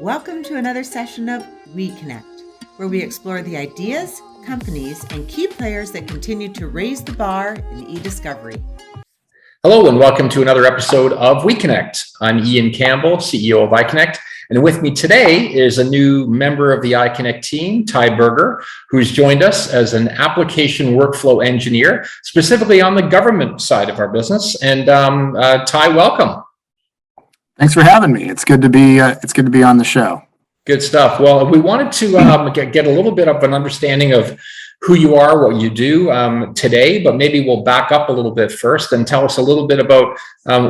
Welcome to another session of weCONECT, where we explore the ideas, companies, and key players that continue to raise the bar in eDiscovery. Hello and welcome to another episode of weCONECT. I'm Ian Campbell, CEO of iCONECT, and with me today is a new member of the iCONECT team, Tye Burger, who's joined us as an application workflow engineer, specifically on the government side of our business. And Tye, welcome. Thanks for having me. It's good to be on the show. Good stuff. Well, we wanted to get a little bit of an understanding of who you are, what you do today, but maybe we'll back up a little bit first and tell us a little bit about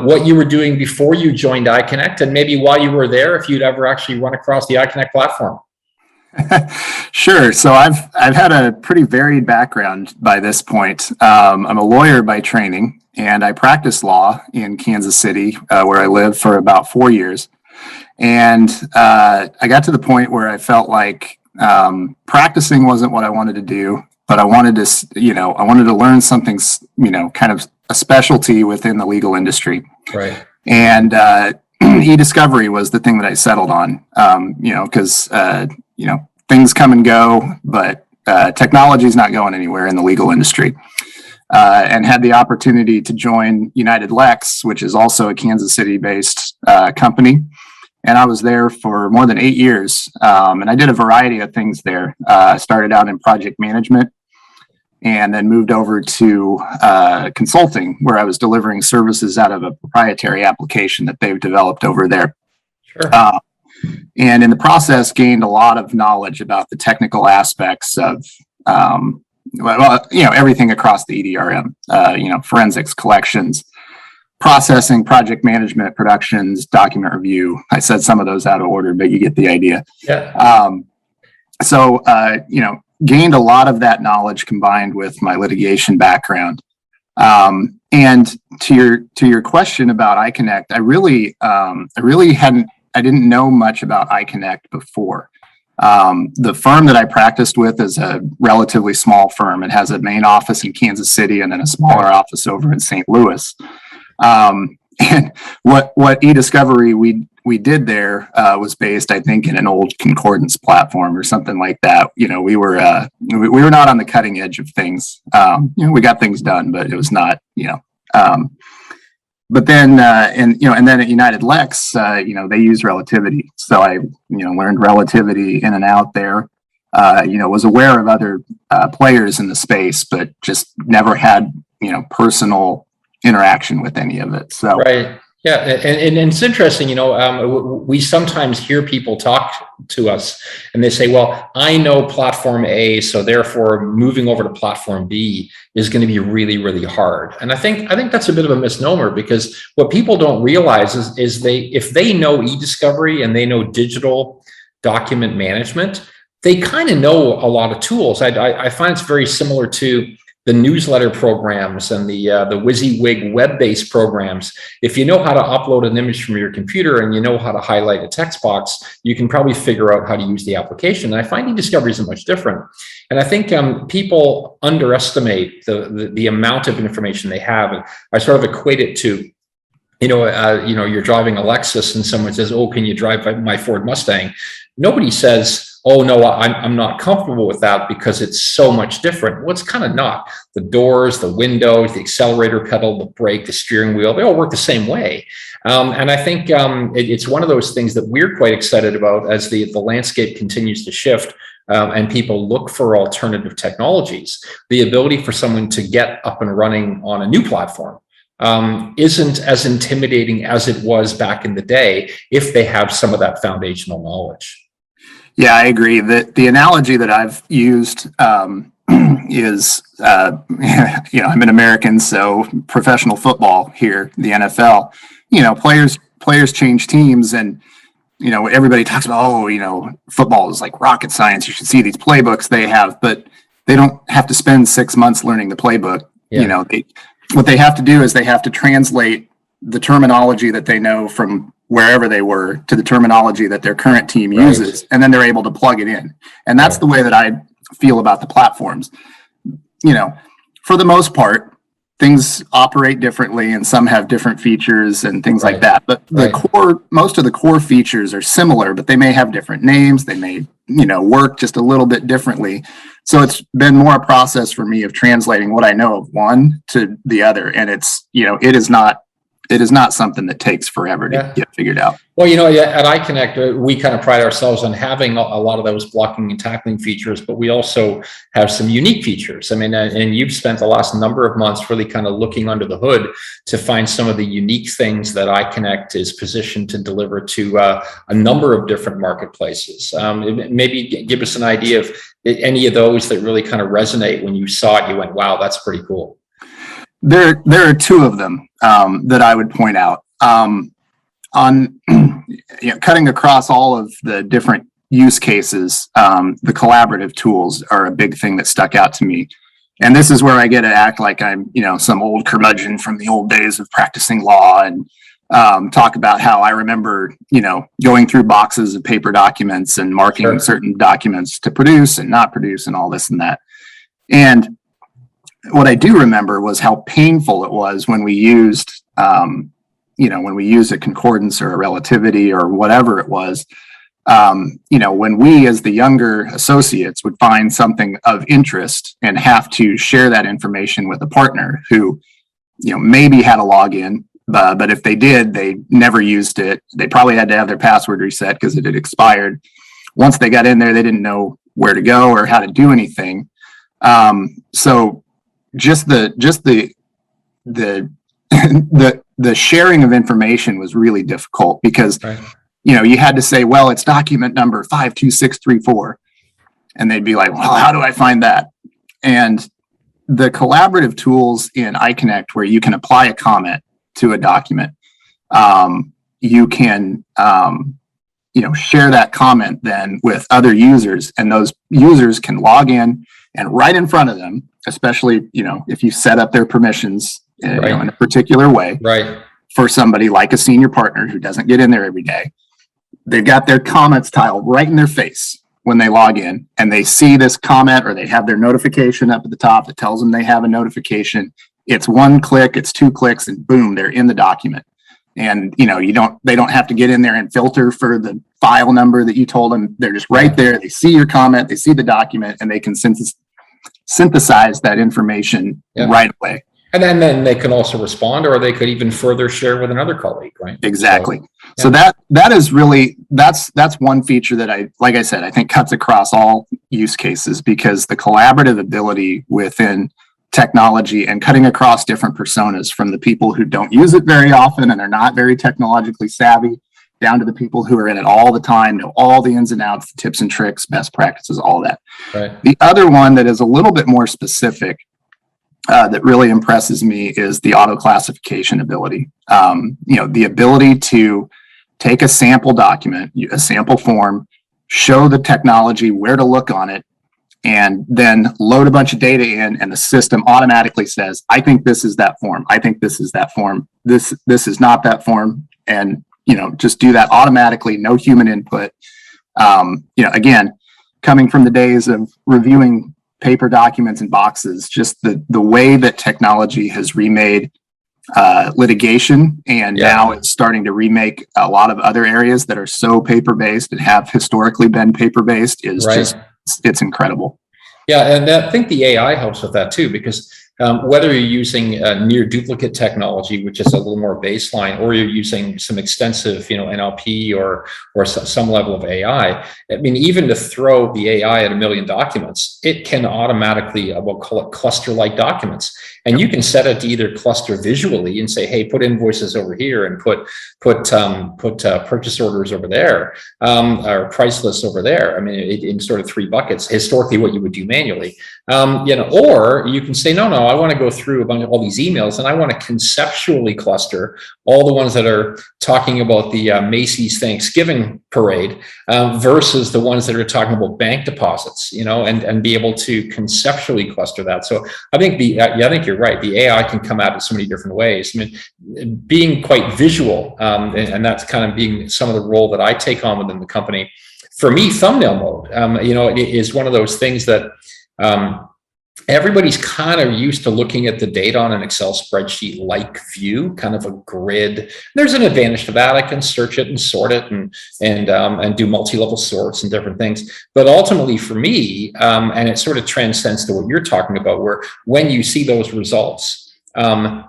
what you were doing before you joined iCONECT, and maybe while you were there, if you'd ever actually run across the iCONECT platform. Sure. So I've had a pretty varied background by this point. I'm a lawyer by training, and I practiced law in Kansas City, where I lived for about 4 years. And I got to the point where I felt like practicing wasn't what I wanted to do, but I wanted to learn something, kind of a specialty within the legal industry. Right. And eDiscovery was the thing that I settled on, because things come and go, but technology is not going anywhere in the legal industry. And had the opportunity to join United Lex, which is also a Kansas City-based company. And I was there for more than 8 years. And I did a variety of things there. I started out in project management and then moved over to consulting, where I was delivering services out of a proprietary application that they've developed over there. Sure. And in the process, gained a lot of knowledge about the technical aspects of everything across the EDRM, forensics, collections, processing, project management, productions, document review. I said some of those out of order, but you get the idea. Yeah. Gained a lot of that knowledge combined with my litigation background. And to your question about iCONECT, I didn't know much about iCONECT before. The firm that I practiced with is a relatively small firm. It has a main office in Kansas City and then a smaller office over in St. Louis. And what eDiscovery we did there was based, I think, in an old concordance platform or something like that. We were not on the cutting edge of things. We got things done, but it was not. But then, and then at United Lex, they use relativity. So I, learned relativity in and out there. Was aware of other players in the space, but just never had, personal interaction with any of it. So right. Yeah, and it's interesting, we sometimes hear people talk to us and they say, well, I know platform A, so therefore moving over to platform B is going to be really, really hard. And I think that's a bit of a misnomer, because what people don't realize is if they know eDiscovery and they know digital document management, they kind of know a lot of tools. I find it's very similar to the newsletter programs and the WYSIWYG web-based programs. If you know how to upload an image from your computer and you know how to highlight a text box, you can probably figure out how to use the application. And I find eDiscovery is much different. And I think people underestimate the amount of information they have. And I sort of equate it to, you're driving a Lexus and someone says, "Oh, can you drive my Ford Mustang?" Nobody says, "Oh no, I'm not comfortable with that because it's so much different." Well, it's kind of not. The doors, the windows, the accelerator pedal, the brake, the steering wheel, they all work the same way. And I think it's one of those things that we're quite excited about as the landscape continues to shift and people look for alternative technologies. The ability for someone to get up and running on a new platform isn't as intimidating as it was back in the day if they have some of that foundational knowledge. Yeah, I agree. The analogy that I've used is, I'm an American, so professional football here, the NFL. Players change teams, and everybody talks about, football is like rocket science. You should see these playbooks they have, but they don't have to spend 6 months learning the playbook. Yeah. What they have to do is they have to translate the terminology that they know from wherever they were to the terminology that their current team uses, right. And then they're able to plug it in. And that's the way that I feel about the platforms. For the most part, things operate differently, and some have different features and things like that. But most of the core features are similar, but they may have different names. They may, work just a little bit differently. So it's been more a process for me of translating what I know of one to the other. And it's, it is not something that takes forever to get figured out. Well, at iCONECT, we kind of pride ourselves on having a lot of those blocking and tackling features, but we also have some unique features. I mean, and you've spent the last number of months really kind of looking under the hood to find some of the unique things that iCONECT is positioned to deliver to a number of different marketplaces. Maybe give us an idea of any of those that really kind of resonate. When you saw it, you went, wow, that's pretty cool. There are two of them that I would point out. On cutting across all of the different use cases, the collaborative tools are a big thing that stuck out to me. And this is where I get to act like I'm, some old curmudgeon from the old days of practicing law, and talk about how I remember, going through boxes of paper documents and marking certain documents to produce and not produce and all this and that. And what I do remember was how painful it was when we used, a concordance or a relativity or whatever it was. When we, as the younger associates, would find something of interest and have to share that information with a partner who, maybe had a login, but if they did, they never used it. They probably had to have their password reset because it had expired. Once they got in there, they didn't know where to go or how to do anything. So just the sharing of information was really difficult because, you had to say, well, it's document number 52634. And they'd be like, well, how do I find that? And the collaborative tools in iCONECT, where you can apply a comment to a document, you can, share that comment then with other users, and those users can log in, and right in front of them, especially, if you set up their permissions in a particular way, for somebody like a senior partner who doesn't get in there every day, they've got their comments tile right in their face when they log in, and they see this comment, or they have their notification up at the top that tells them they have a notification. It's one click, it's two clicks, and boom, they're in the document. And, they don't have to get in there and filter for the file number that you told them. They're just right there. They see your comment, they see the document, and they can synthesize that information right away. And then they can also respond, or they could even further share with another colleague, right? Exactly. So that is really, that's one feature that like I said, I think cuts across all use cases, because the collaborative ability within technology and cutting across different personas, from the people who don't use it very often and are not very technologically savvy, down to the people who are in it all the time, know all the ins and outs, the tips and tricks, best practices, all that. The other one that is a little bit more specific, that really impresses me, is the auto classification ability. The ability to take a sample document, a sample form, show the technology where to look on it, and then load a bunch of data in, and the system automatically says, I think this is that form. I think this is that form. This is not that form. And, just do that automatically, no human input. Again, coming from the days of reviewing paper documents and boxes, just the way that technology has remade litigation, and now it's starting to remake a lot of other areas that are so paper-based and have historically been paper-based, is just, it's incredible. Yeah, and I think the AI helps with that too, because whether you're using near duplicate technology, which is a little more baseline, or you're using some extensive, NLP or some level of AI. I mean, even to throw the AI at 1 million documents, it can automatically, we'll call it cluster-like documents, and you can set it to either cluster visually and say, hey, put invoices over here, and put purchase orders over there, or price lists over there. I mean, in sort of 3 buckets. Historically, what you would do manually, or you can say, no, I want to go through a bunch of all these emails, and I want to conceptually cluster all the ones that are talking about the Macy's Thanksgiving parade versus the ones that are talking about bank deposits, and be able to conceptually cluster that. So I think I think you're right. The AI can come out in so many different ways. I mean, being quite visual, and that's kind of being some of the role that I take on within the company. For me, thumbnail mode, it is one of those things that everybody's kind of used to looking at the data on an Excel spreadsheet like view, kind of a grid. There's an advantage to that. I can search it and sort it and do multi-level sorts and different things. But ultimately for me, and it sort of transcends to what you're talking about, where when you see those results,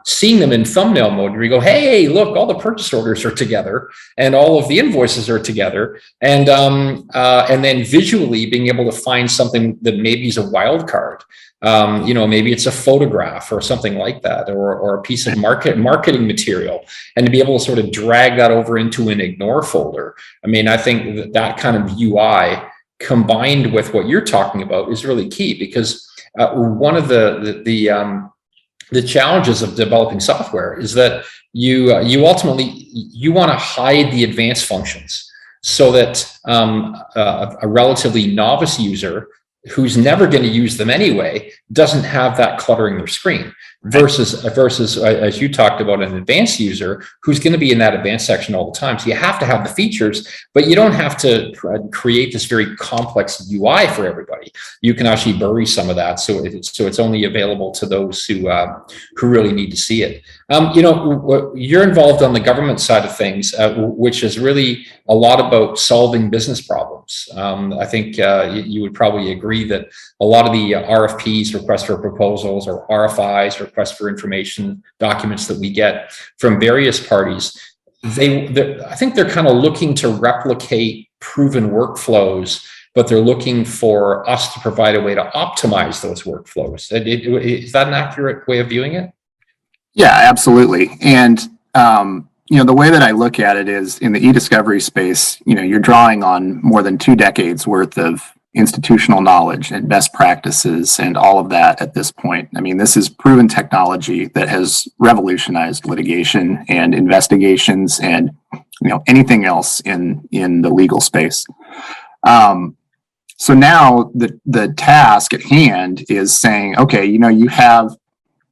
seeing them in thumbnail mode, where you go, hey, look, all the purchase orders are together and all of the invoices are together. And then visually being able to find something that maybe is a wild card. Maybe it's a photograph or something like that, or a piece of marketing material, and to be able to sort of drag that over into an ignore folder. I mean, I think that kind of UI combined with what you're talking about is really key, because one of the challenges of developing software is that you ultimately want to hide the advanced functions, so that a relatively novice user who's never going to use them anyway doesn't have that cluttering their screen, versus as you talked about, an advanced user who's going to be in that advanced section all the time. So you have to have the features, but you don't have to create this very complex UI for everybody. You can actually bury some of that, so it's only available to those who really need to see it. You're involved on the government side of things, which is really a lot about solving business problems. I think you would probably agree that a lot of the RFPs, requests for proposals, or RFIs, requests for information documents that we get from various parties, I think they're kind of looking to replicate proven workflows, but they're looking for us to provide a way to optimize those workflows. Is that an accurate way of viewing it? Yeah, absolutely. And the way that I look at it is, in the eDiscovery space, you're drawing on more than 2 decades worth of institutional knowledge and best practices and all of that at this point. I mean, this is proven technology that has revolutionized litigation and investigations and anything else in the legal space. So now the task at hand is saying, okay, you have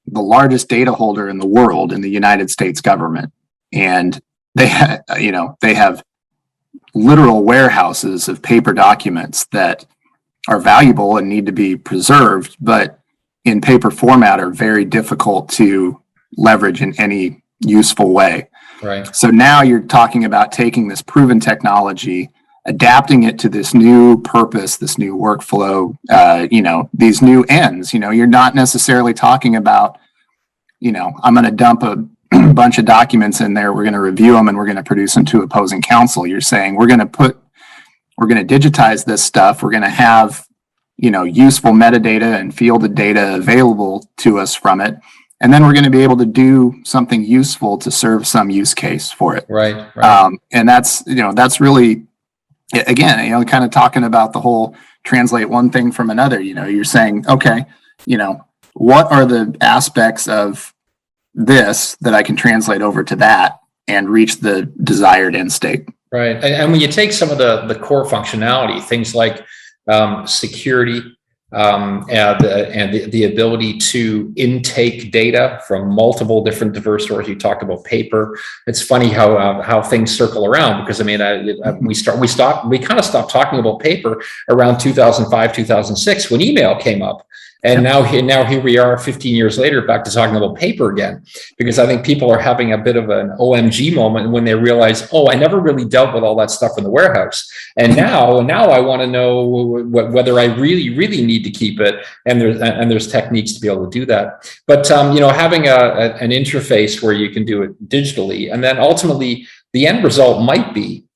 the largest data holder in the world in the United States government, and they have literal warehouses of paper documents that are valuable and need to be preserved, but in paper format are very difficult to leverage in any useful way. Right. So now you're talking about taking this proven technology, adapting it to this new purpose, this new workflow, these new ends. You're not necessarily talking about, I'm going to dump a bunch of documents in there, we're going to review them, and we're going to produce them to opposing counsel. You're saying we're going to digitize this stuff. We're going to have, useful metadata and fielded data available to us from it. And then we're going to be able to do something useful to serve some use case for it. Right. And that's really, again, kind of talking about the whole translate one thing from another. You're saying, okay, what are the aspects of this that I can translate over to that and reach the desired end state? Right. And when you take some of the core functionality, things like security, and the ability to intake data from multiple different diverse sources. You talked about paper. It's funny how things circle around, because we kind of stopped talking about paper around 2005, 2006 when email came up. And now here we are 15 years later, back to talking about paper again, because I think people are having a bit of an OMG moment when they realize, oh, I never really dealt with all that stuff in the warehouse. And now I want to know whether I really need to keep it. And there's techniques to be able to do that. But, having an interface where you can do it digitally, and then ultimately the end result might be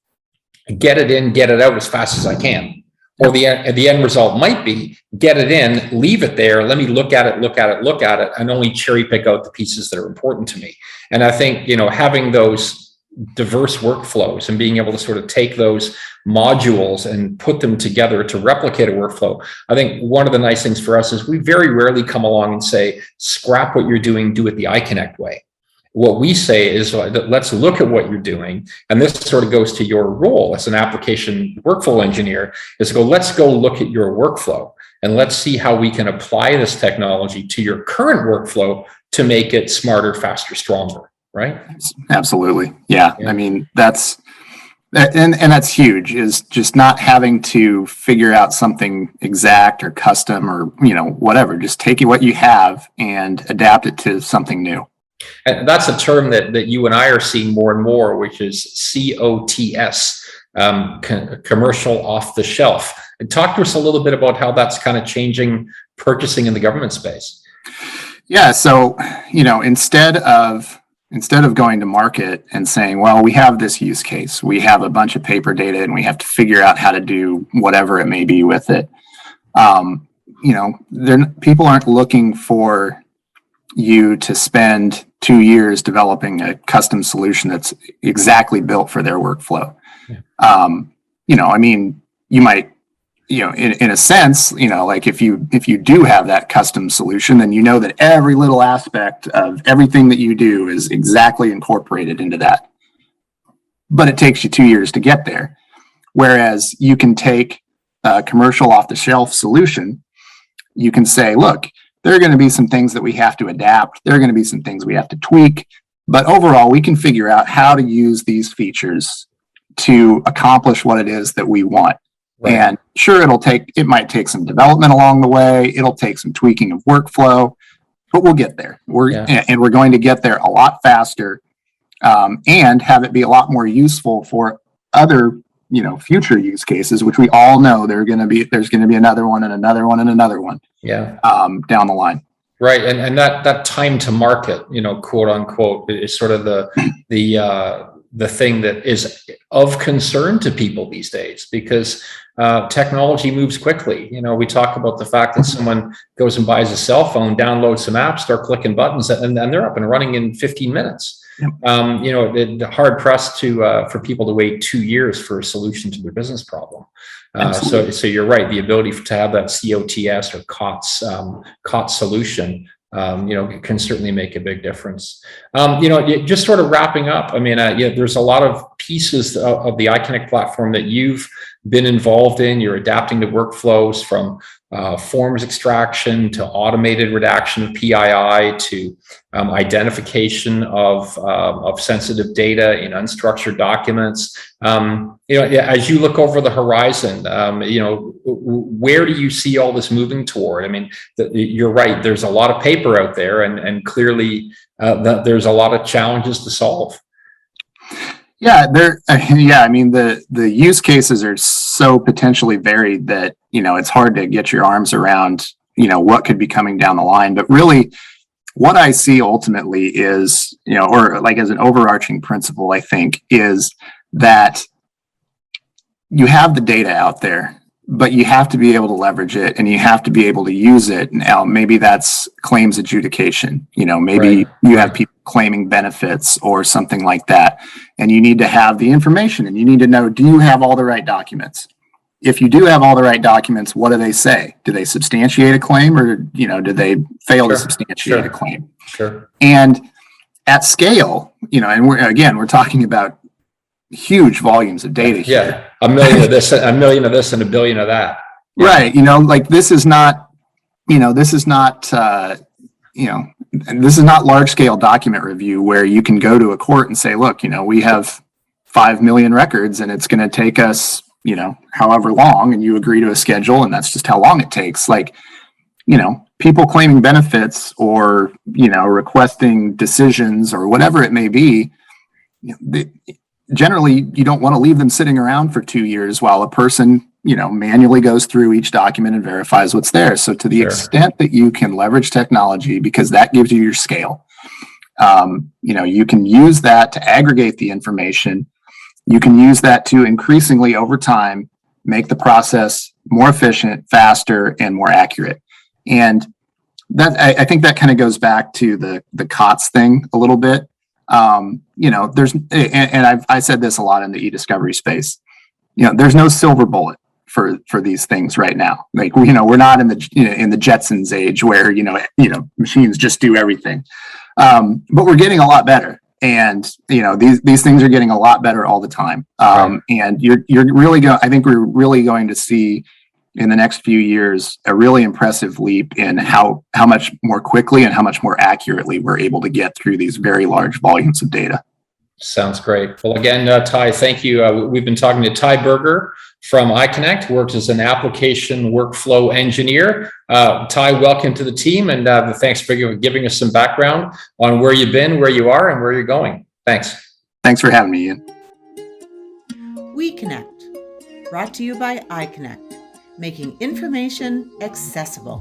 get it in, get it out as fast as I can. Or the end result might be get it in, leave it there, let me look at it, and only cherry pick out the pieces that are important to me. And I think, having those diverse workflows and being able to sort of take those modules and put them together to replicate a workflow. I think one of the nice things for us is we very rarely come along and say, scrap what you're doing, do it the iCONECT way. What we say is, let's look at what you're doing. And this sort of goes to your role as an application workflow engineer, is let's go look at your workflow and let's see how we can apply this technology to your current workflow to make it smarter, faster, stronger. Right? Absolutely. Yeah. I mean, that's And that's huge, is just not having to figure out something exact or custom or, whatever. Just take what you have and adapt it to something new. And that's a term that you and I are seeing more and more, which is COTS, commercial off the shelf. And talk to us a little bit about how that's kind of changing purchasing in the government space. Yeah. So, instead of going to market and saying, well, we have this use case, we have a bunch of paper data and we have to figure out how to do whatever it may be with it. People aren't looking for you to spend 2 years developing a custom solution that's exactly built for their workflow. Yeah. You might, in a sense, like if you do have that custom solution, then that every little aspect of everything that you do is exactly incorporated into that. But it takes you 2 years to get there. Whereas you can take a commercial off-the-shelf solution, you can say, look, there are going to be some things that we have to adapt. There are going to be some things we have to tweak. But overall, we can figure out how to use these features to accomplish what it is that we want. Right. And sure, it might take some development along the way. It'll take some tweaking of workflow, but we'll get there. And we're going to get there a lot faster, and have it be a lot more useful for other, future use cases, which we all know there's going to be another one and another one and another one. Yeah. Down the line. Right. And that time to market, quote unquote, is sort of the thing that is of concern to people these days, because technology moves quickly. We talk about the fact that someone goes and buys a cell phone, downloads some apps, start clicking buttons, and they're up and running in 15 minutes. Yep. Hard pressed for people to wait 2 years for a solution to their business problem. So you're right. The ability to have that COTS or COTS solution, can certainly make a big difference. Just sort of wrapping up. There's a lot of pieces of the iCONECT platform that you've been involved in. You're adapting the workflows from forms extraction to automated redaction of PII to identification of sensitive data in unstructured documents. As you look over the horizon, where do you see all this moving toward? You're right. There's a lot of paper out there, and clearly there's a lot of challenges to solve. Yeah, the use cases are so potentially varied that, it's hard to get your arms around, what could be coming down the line. But really, what I see ultimately is, or like as an overarching principle, I think, is that you have the data out there, but you have to be able to leverage it and you have to be able to use it. Now, maybe that's claims adjudication, maybe you have people claiming benefits or something like that. And you need to have the information and you need to know, do you have all the right documents? If you do have all the right documents, what do they say? Do they substantiate a claim, or, do they fail to substantiate a claim? Sure. And at scale, and we're talking about huge volumes of data here. Yeah, a million of this, and a billion of that. Yeah. Right. This is not large scale document review where you can go to a court and say, look, we have 5 million records and it's going to take us, however long, and you agree to a schedule and that's just how long it takes. People claiming benefits or, requesting decisions or whatever it may be, generally you don't want to leave them sitting around for 2 years while a person, manually goes through each document and verifies what's there. So to the extent that you can leverage technology, because that gives you your scale, you can use that to aggregate the information. You can use that to increasingly over time make the process more efficient, faster, and more accurate. And that I think that kind of goes back to the COTS thing a little bit. I said this a lot in the eDiscovery space. There's no silver bullet for these things right now. We're not in the Jetsons age where machines just do everything. But we're getting a lot better, and these things are getting a lot better all the time. Right. And I think we're really going to see in the next few years a really impressive leap in how much more quickly and how much more accurately we're able to get through these very large volumes of data. Sounds great. Well, again, Tye, thank you. We've been talking to Tye Burger from iCONECT, works as an application workflow engineer. Tye, welcome to the team, and thanks for giving us some background on where you've been, where you are, and where you're going. Thanks. Thanks for having me, Ian. weCONECT, brought to you by iCONECT, making information accessible.